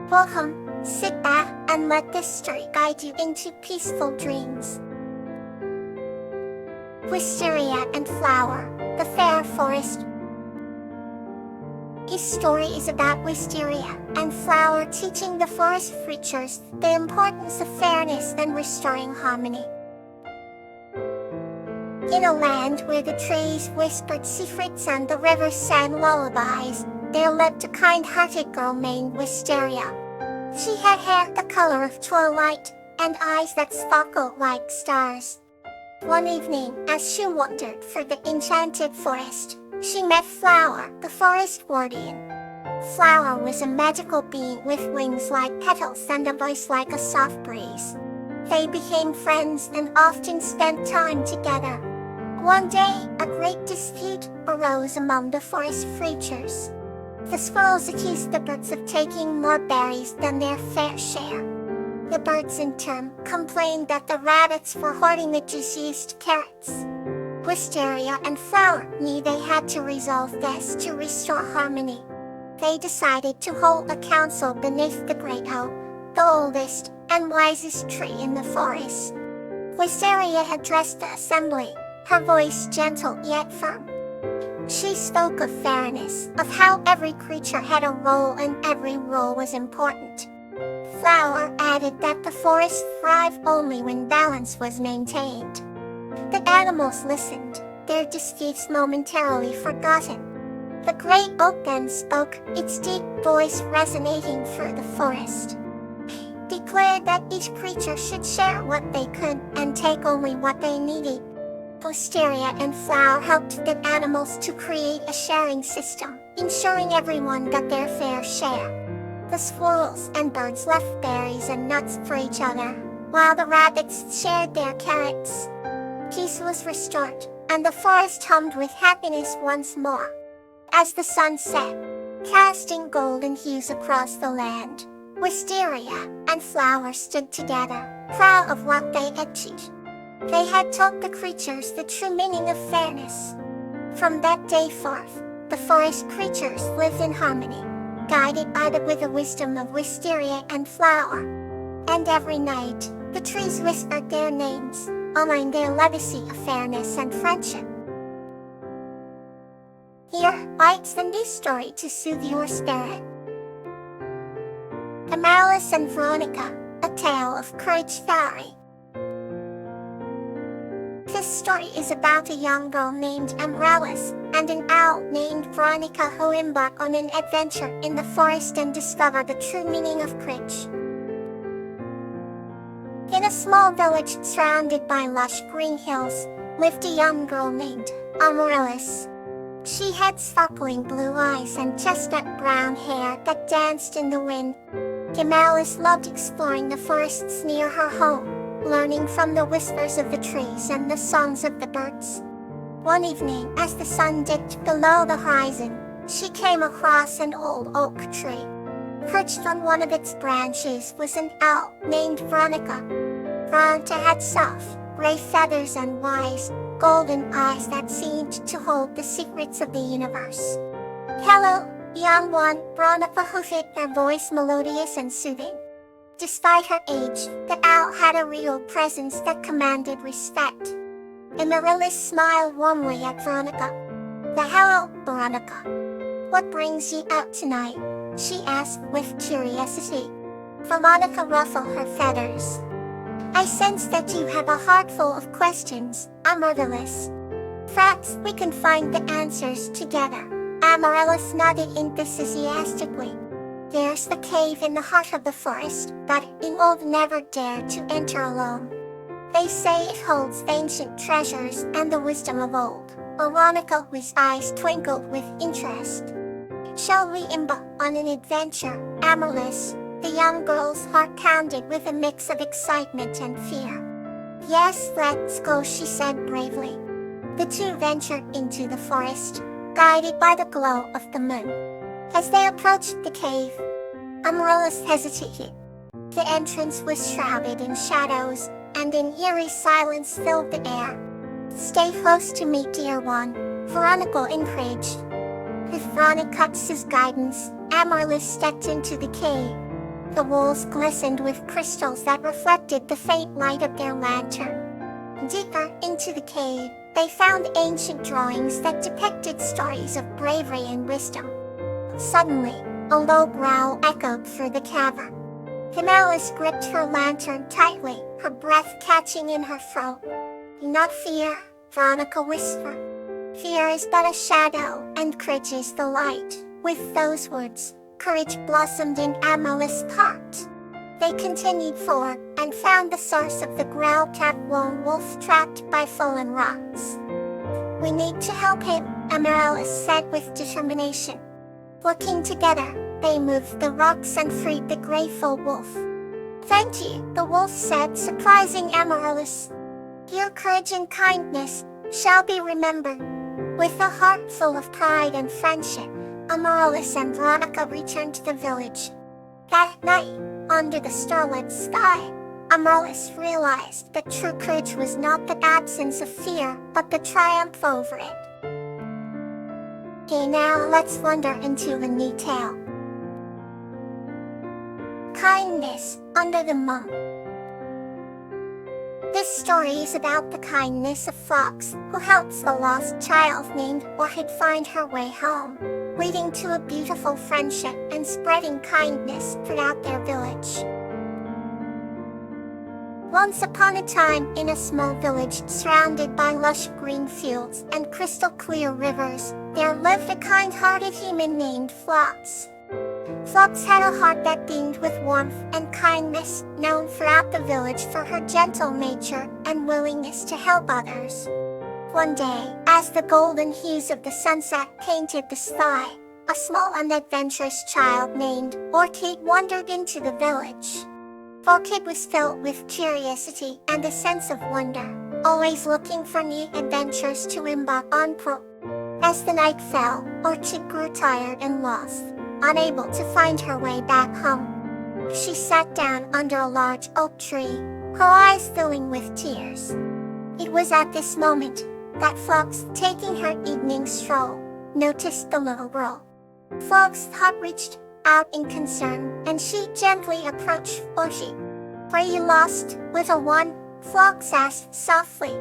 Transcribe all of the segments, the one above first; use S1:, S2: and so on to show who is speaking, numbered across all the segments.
S1: Welcome, sit back, and let this story guide you into peaceful dreams. Wisteria and Flower, the Fair Forest. This story is about Wisteria and Flower teaching the forest creatures the importance of fairness and restoring harmony. In a land where the trees whispered secrets and the rivers sang lullabies, there lived a kind-hearted girl named Wisteria. She had hair the color of twilight and eyes that sparkled like stars. One evening, as she wandered through the enchanted forest, she met Flower, the forest guardian. Flower was a magical being with wings like petals and a voice like a soft breeze. They became friends and often spent time together. One day, a great dispute arose among the forest creatures. The squirrels accused the birds of taking more berries than their fair share. The birds in turn complained that the rabbits were hoarding the juiciest carrots. Wisteria and Flower knew they had to resolve this to restore harmony. They decided to hold a council beneath the great oak, the oldest and wisest tree in the forest. Wisteria addressed the assembly, her voice gentle yet firm. She spoke of fairness, of how every creature had a role and every role was important. Flower added that the forest thrived only when balance was maintained. The animals listened, their disputes momentarily forgotten. The great oak then spoke, its deep voice resonating through the forest. Declared that each creature should share what they could and take only what they needed. Wisteria and Flower helped the animals to create a sharing system, ensuring everyone got their fair share. The squirrels and birds left berries and nuts for each other, while the rabbits shared their carrots. Peace was restored, and the forest hummed with happiness once more. As the sun set, casting golden hues across the land, Wisteria and Flower stood together, proud of what they had achieved. They had taught the creatures the true meaning of fairness. From that day forth, the forest creatures lived in harmony, guided by with the wisdom of Wisteria and Flower. And every night, the trees whispered their names, honoring their legacy of fairness and friendship. Here lies the new story to soothe your spirit. Amaryllis and Veronica, a tale of courage fairy. This story is about a young girl named Amaryllis and an owl named Veronica who embark on an adventure in the forest and discover the true meaning of courage. In a small village surrounded by lush green hills, lived a young girl named Amaryllis. She had sparkling blue eyes and chestnut brown hair that danced in the wind. Amaryllis loved exploring the forests near her home, learning from the whispers of the trees and the songs of the birds. One evening, as the sun dipped below the horizon, she came across an old oak tree. Perched on one of its branches was an owl named Veronica. Veronica had soft, gray feathers and wise, golden eyes that seemed to hold the secrets of the universe. "Hello, young one," Veronica hooted, her voice melodious and soothing. Despite her age, the owl had a real presence that commanded respect. Amaryllis smiled warmly at Veronica. "Hello, Veronica. What brings you out tonight?" she asked with curiosity. Veronica ruffled her feathers. "I sense that you have a heart full of questions, Amaryllis. Perhaps we can find the answers together." Amaryllis nodded enthusiastically. "There's the cave in the heart of the forest, but an old never dared to enter alone. They say it holds ancient treasures and the wisdom of old." Veronica, whose eyes twinkled with interest. "Shall we embark on an adventure, Amaryllis?" The young girl's heart pounded with a mix of excitement and fear. "Yes, let's go," she said bravely. The two ventured into the forest, guided by the glow of the moon. As they approached the cave, Amaryllis hesitated. The entrance was shrouded in shadows, and an eerie silence filled the air. "Stay close to me, dear one," Veronica encouraged. With Veronica's guidance, Amaryllis stepped into the cave. The walls glistened with crystals that reflected the faint light of their lantern. Deeper into the cave, they found ancient drawings that depicted stories of bravery and wisdom. Suddenly, a low growl echoed through the cavern. Alice gripped her lantern tightly, her breath catching in her throat. "Do not fear," Veronica whispered. "Fear is but a shadow, and courage is the light." With those words, courage blossomed in Amaryllis' heart. They continued forward and found the source of the growl-capped lone wolf trapped by fallen rocks. "We need to help him," Amaryllis said with determination. Working together, they moved the rocks and freed the grateful wolf. "Thank you," the wolf said, surprising Amaryllis. "Your courage and kindness shall be remembered." With a heart full of pride and friendship, Amaryllis and Veronica returned to the village. That night, under the starlit sky, Amaryllis realized that true courage was not the absence of fear, but the triumph over it. Okay, now let's wander into a new tale. Kindness under the moon. This story is about the kindness of Fox, who helps a lost child named Orchid find her way home, leading to a beautiful friendship and spreading kindness throughout their village. Once upon a time, in a small village surrounded by lush green fields and crystal clear rivers, there lived a kind-hearted human named Fox. Fox had a heart that beamed with warmth and kindness, known throughout the village for her gentle nature and willingness to help others. One day, as the golden hues of the sunset painted the sky, a small and adventurous child named Orchid wandered into the village. Orchid was filled with curiosity and a sense of wonder, always looking for new adventures to embark on. As the night fell, Orchid grew tired and lost, unable to find her way back home. She sat down under a large oak tree, her eyes filling with tears. It was at this moment that Fox, taking her evening stroll, noticed the little girl. Fox's heart reached out in concern, and she gently approached Orchid. "Are you lost, little one?" Fox asked softly.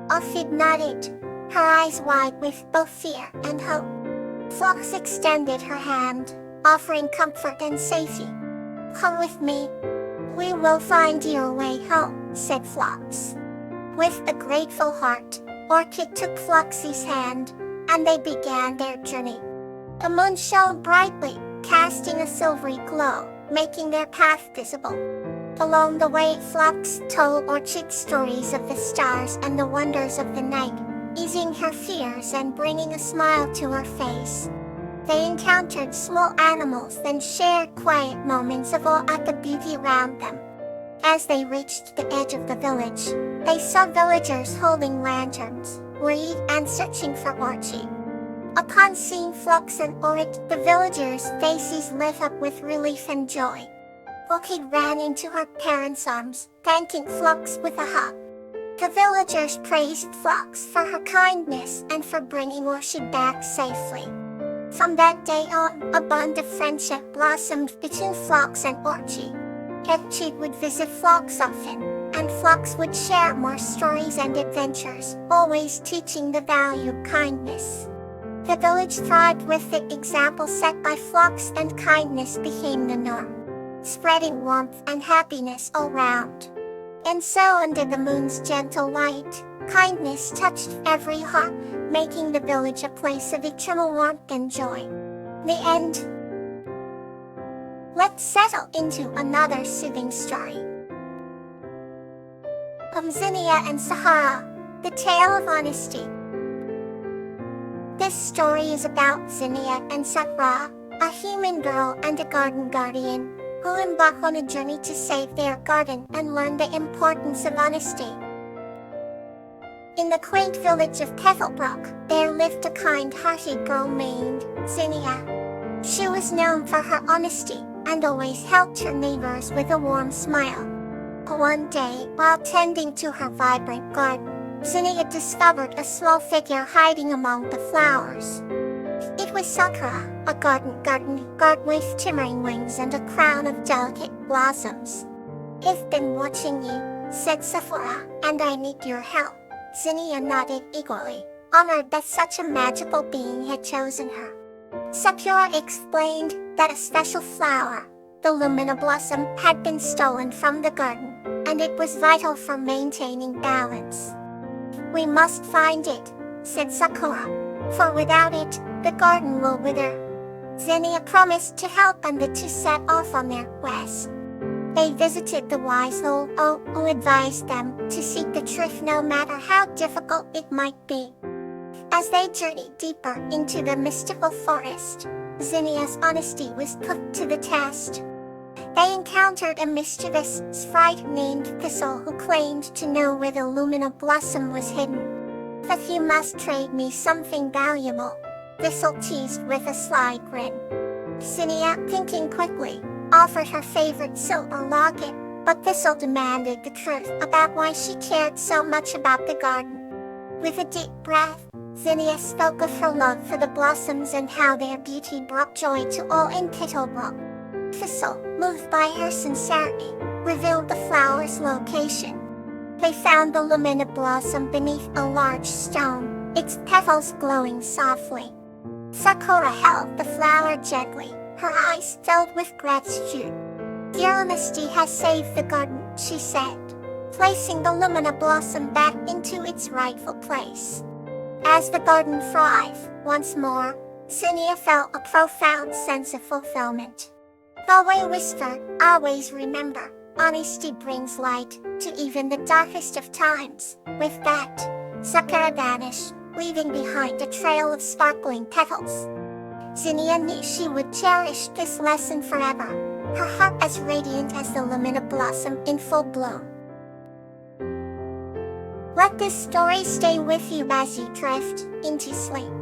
S1: Orchid nodded, her eyes wide with both fear and hope. Fox extended her hand, offering comfort and safety. "Come with me. We will find your way home," said Fox. With a grateful heart, Orchid took Foxy's hand, and they began their journey. The moon shone brightly, casting a silvery glow, making their path visible. Along the way, Fox told Orchid stories of the stars and the wonders of the night, easing her fears and bringing a smile to her face. They encountered small animals and shared quiet moments of awe at the beauty around them. As they reached the edge of the village, they saw villagers holding lanterns, worried and searching for Orchid. Upon seeing Fox and Orchid, the villagers' faces lit up with relief and joy. Orchid ran into her parents' arms, thanking Fox with a hug. The villagers praised Fox for her kindness and for bringing Orchid back safely. From that day on, a bond of friendship blossomed between Fox and Orchid. Orchid would visit Fox often, and Fox would share more stories and adventures, always teaching the value of kindness. The village thrived with the example set by Fox, and kindness became the norm, spreading warmth and happiness all around. And so under the moon's gentle light, kindness touched every heart, making the village a place of eternal warmth and joy. The end. Let's settle into another soothing story. Zinnia and Sahara, the tale of honesty. This story is about Zinnia and Sahara, a human girl and a garden guardian, who embark on a journey to save their garden and learn the importance of honesty. In the quaint village of Pethelbrook, there lived a kind-hearted girl named Zinnia. She was known for her honesty and always helped her neighbors with a warm smile. One day, while tending to her vibrant garden, Zinnia discovered a small figure hiding among the flowers. It was Sakura, a garden with shimmering wings and a crown of delicate blossoms. "I've been watching you," said Sakura, "and I need your help." Zinnia nodded eagerly, honored that such a magical being had chosen her. Sakura explained that a special flower, the Lumina blossom, had been stolen from the garden, and it was vital for maintaining balance. "We must find it," said Sakura, "for without it, the garden will wither." Zinnia promised to help and the two set off on their quest. They visited the wise old oak who advised them to seek the truth no matter how difficult it might be. As they journeyed deeper into the mystical forest, Zinnia's honesty was put to the test. They encountered a mischievous sprite named Thistle who claimed to know where the Lumina blossom was hidden. "But you must trade me something valuable," Thistle teased with a sly grin. Zinnia, thinking quickly, offered her favorite silver locket, but Thistle demanded the truth about why she cared so much about the garden. With a deep breath, Zinnia spoke of her love for the blossoms and how their beauty brought joy to all in Tittlebrook. Thistle, moved by her sincerity, revealed the flower's location. They found the Lumina blossom beneath a large stone, its petals glowing softly. Sakura held the flower gently, her eyes filled with gratitude. "Your honesty has saved the garden," she said, placing the Lumina blossom back into its rightful place. As the garden thrived once more, Zinnia felt a profound sense of fulfillment. Kawaii whispered, "Always remember, honesty brings light to even the darkest of times." With that, Sakura vanished, leaving behind a trail of sparkling petals. Zinnia knew she would cherish this lesson forever, her heart as radiant as the Lumina blossom in full bloom. Let this story stay with you as you drift into sleep.